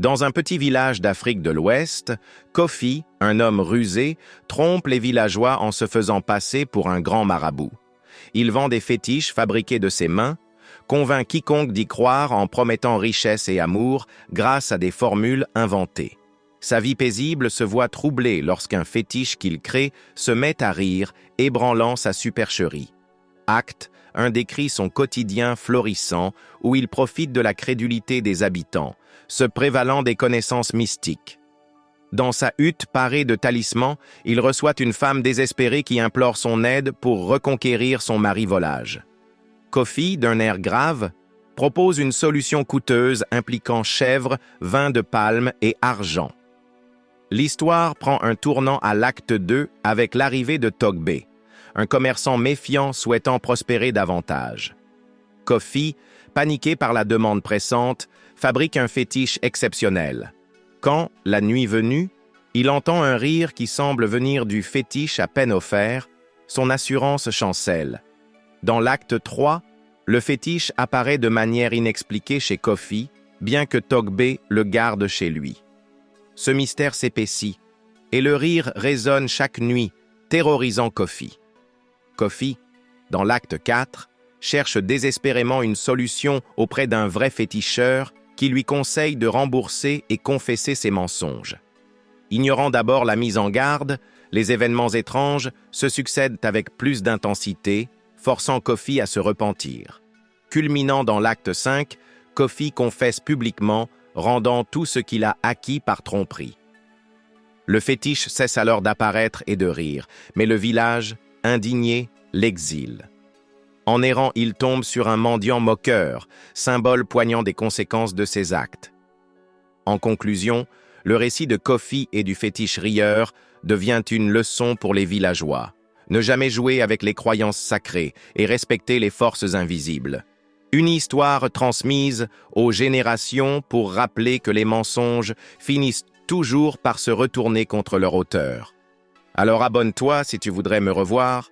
Dans un petit village d'Afrique de l'Ouest, Kofi, un homme rusé, trompe les villageois en se faisant passer pour un grand marabout. Il vend des fétiches fabriqués de ses mains, convainc quiconque d'y croire en promettant richesse et amour grâce à des formules inventées. Sa vie paisible se voit troublée lorsqu'un fétiche qu'il crée se met à rire, ébranlant sa supercherie. Acte 1 décrit son quotidien florissant où il profite de la crédulité des habitants, se prévalant des connaissances mystiques. Dans sa hutte parée de talismans, il reçoit une femme désespérée qui implore son aide pour reconquérir son mari volage. Kofi, d'un air grave, propose une solution coûteuse impliquant chèvre, vin de palme et argent. L'histoire prend un tournant à l'acte 2 avec l'arrivée de Togbe, un commerçant méfiant souhaitant prospérer davantage. Kofi, paniqué par la demande pressante, fabrique un fétiche exceptionnel. Quand, la nuit venue, il entend un rire qui semble venir du fétiche à peine offert, son assurance chancelle. Dans l'acte 3, le fétiche apparaît de manière inexpliquée chez Kofi, bien que Togbe le garde chez lui. Ce mystère s'épaissit, et le rire résonne chaque nuit, terrorisant Kofi. Kofi, dans l'acte 4, cherche désespérément une solution auprès d'un vrai féticheur qui lui conseille de rembourser et confesser ses mensonges. Ignorant d'abord la mise en garde, les événements étranges se succèdent avec plus d'intensité, forçant Kofi à se repentir. Culminant dans l'acte 5, Kofi confesse publiquement, rendant tout ce qu'il a acquis par tromperie. Le fétiche cesse alors d'apparaître et de rire, mais le village, indigné, l'exile. En errant, il tombe sur un mendiant moqueur, symbole poignant des conséquences de ses actes. En conclusion, le récit de Kofi et du fétiche rieur devient une leçon pour les villageois. Ne jamais jouer avec les croyances sacrées et respecter les forces invisibles. Une histoire transmise aux générations pour rappeler que les mensonges finissent toujours par se retourner contre leur auteur. Alors abonne-toi si tu voudrais me revoir